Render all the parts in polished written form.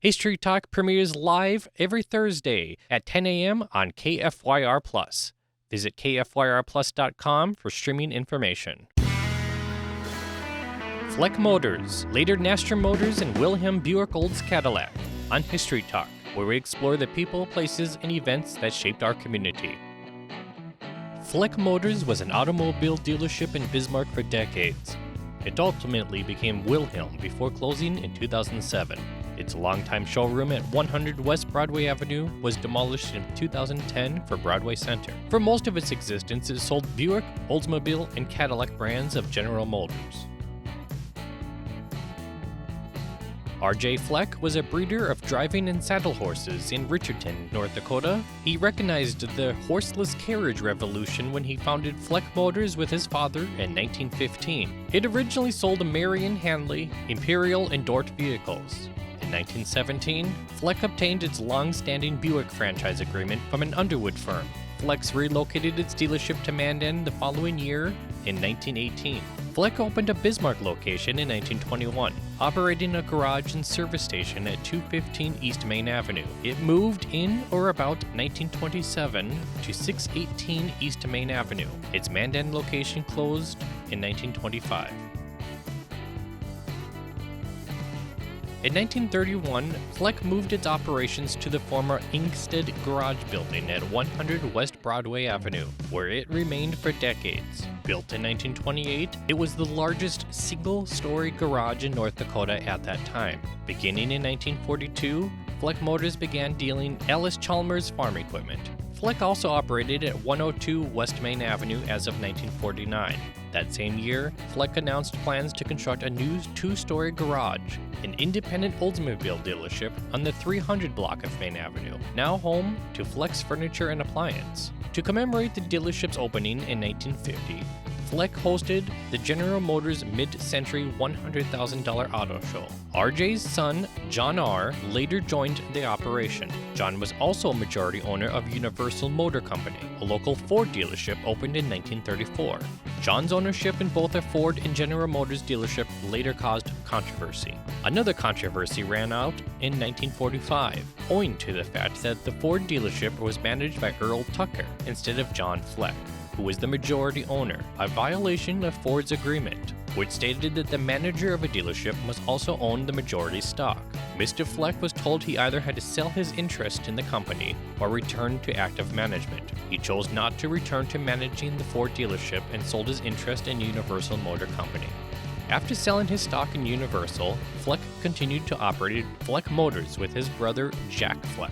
History Talk premieres live every Thursday at 10 a.m. on KFYR+. Visit kfyrplus.com for streaming information. Fleck Motors, later Nastrom Motors and Wilhelm Buick-Olds-Cadillac, on History Talk, where we explore the people, places, and events that shaped our community. Fleck Motors was an automobile dealership in Bismarck for decades. It ultimately became Wilhelm before closing in 2007. Its longtime showroom at 100 West Broadway Avenue was demolished in 2010 for Broadway Centre. For most of its existence, it sold Buick, Oldsmobile, and Cadillac brands of General Motors. R.J. Fleck was a breeder of driving and saddle horses in Richardton, North Dakota. He recognized the horseless carriage revolution when he founded Fleck Motors with his father in 1915. It originally sold Marion Hanley, Imperial, and Dort vehicles. In 1917, Fleck obtained its long-standing Buick franchise agreement from an Underwood firm. Fleck relocated its dealership to Mandan the following year in 1918. Fleck opened a Bismarck location in 1921, operating a garage and service station at 215 East Main Avenue. It moved in or about 1927 to 618 East Main Avenue. Its Mandan location closed in 1925. In 1931, Fleck moved its operations to the former Inkstead Garage building at 100 West Broadway Avenue, where it remained for decades. Built in 1928, it was the largest single-story garage in North Dakota at that time. Beginning in 1942, Fleck Motors began dealing Alice Chalmers farm equipment. Fleck also operated at 102 West Main Avenue as of 1949. That same year, Fleck announced plans to construct a new two-story garage, an independent Oldsmobile dealership on the 300 block of Main Avenue, now home to Fleck's Furniture and Appliance. To commemorate the dealership's opening in 1950, Fleck hosted the General Motors Mid-Century $100,000 Auto Show. RJ's son, John R., later joined the operation. John was also a majority owner of Universal Motor Company, a local Ford dealership opened in 1934. John's ownership in both a Ford and General Motors dealership later caused controversy. Another controversy ran out in 1945, owing to the fact that the Ford dealership was managed by Earl Tucker instead of John Fleck, who was the majority owner, a violation of Ford's agreement, which stated that the manager of a dealership must also own the majority stock. Mr. Fleck was told he either had to sell his interest in the company or return to active management. He chose not to return to managing the Ford dealership and sold his interest in Universal Motor Company. After selling his stock in Universal, Fleck continued to operate Fleck Motors with his brother Jack Fleck.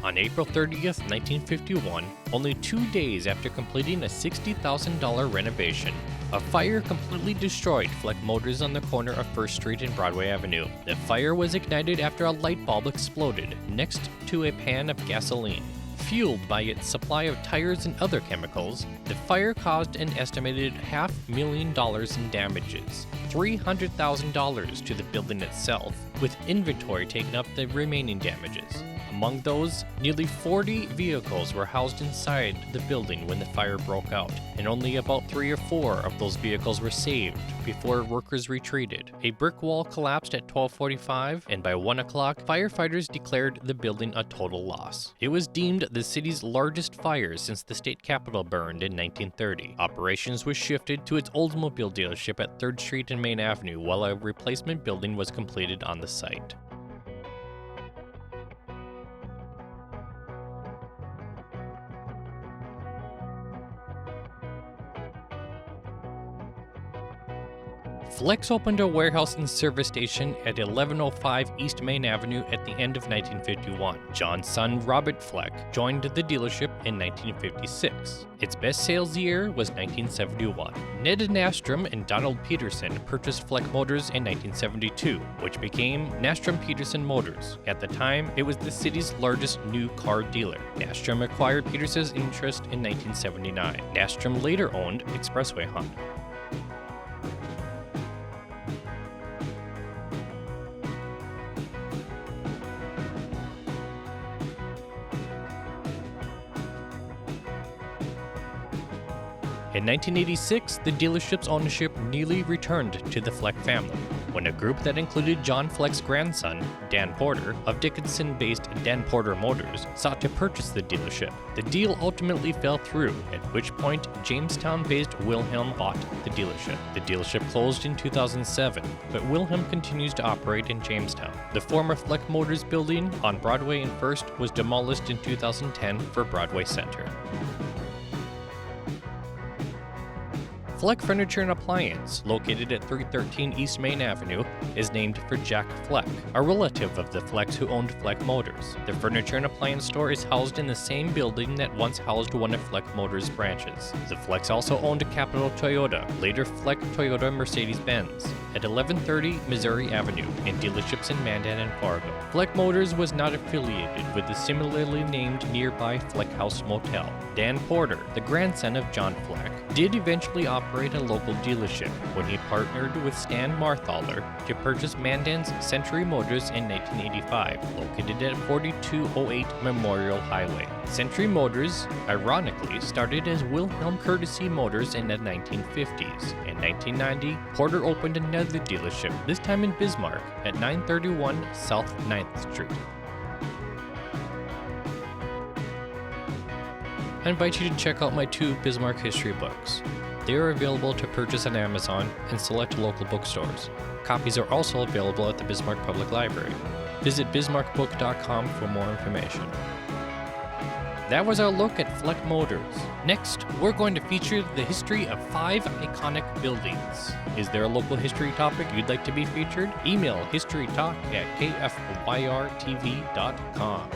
On April 30th, 1951, only 2 days after completing a $60,000 renovation, a fire completely destroyed Fleck Motors on the corner of 1st Street and Broadway Avenue. The fire was ignited after a light bulb exploded next to a pan of gasoline. Fueled by its supply of tires and other chemicals, the fire caused an estimated $500,000 in damages, $300,000 to the building itself, with inventory taking up the remaining damages. Among those, nearly 40 vehicles were housed inside the building when the fire broke out, and only about 3 or 4 of those vehicles were saved before workers retreated. A brick wall collapsed at 12:45, and by 1 o'clock, firefighters declared the building a total loss. It was deemed the city's largest fire since the state capitol burned in 1930. Operations was shifted to its Oldsmobile dealership at 3rd Street and Main Avenue while a replacement building was completed on the site. Fleck opened a warehouse and service station at 1105 East Main Avenue at the end of 1951. John's son, Robert Fleck, joined the dealership in 1956. Its best sales year was 1971. Ned Nastrom and Donald Peterson purchased Fleck Motors in 1972, which became Nastrom Peterson Motors. At the time, it was the city's largest new car dealer. Nastrom acquired Peterson's interest in 1979. Nastrom later owned Expressway Honda. In 1986, the dealership's ownership nearly returned to the Fleck family, when a group that included John Fleck's grandson, Dan Porter, of Dickinson-based Dan Porter Motors, sought to purchase the dealership. The deal ultimately fell through, at which point Jamestown-based Wilhelm bought the dealership. The dealership closed in 2007, but Wilhelm continues to operate in Jamestown. The former Fleck Motors building on Broadway and First was demolished in 2010 for Broadway Centre. Fleck Furniture and Appliance, located at 313 East Main Avenue, is named for Jack Fleck, a relative of the Flecks who owned Fleck Motors. The furniture and appliance store is housed in the same building that once housed one of Fleck Motors' branches. The Flecks also owned Capital Toyota, later Fleck Toyota Mercedes-Benz, at 1130 Missouri Avenue, and dealerships in Mandan and Fargo. Fleck Motors was not affiliated with the similarly named nearby Fleck House Motel. Dan Porter, the grandson of John Fleck, did eventually operate a local dealership when he partnered with Stan Marthaler to purchase Mandan's Century Motors in 1985, located at 4208 Memorial Highway. Century Motors, ironically, started as Wilhelm Courtesy Motors in the 1950s. In 1990, Porter opened another dealership, this time in Bismarck, at 931 South 9th Street. I invite you to check out my 2 Bismarck history books. They are available to purchase on Amazon and select local bookstores. Copies are also available at the Bismarck Public Library. Visit bismarckbook.com for more information. That was our look at Fleck Motors. Next, we're going to feature the history of 5 iconic buildings. Is there a local history topic you'd like to be featured? Email historytalk@kfyrtv.com.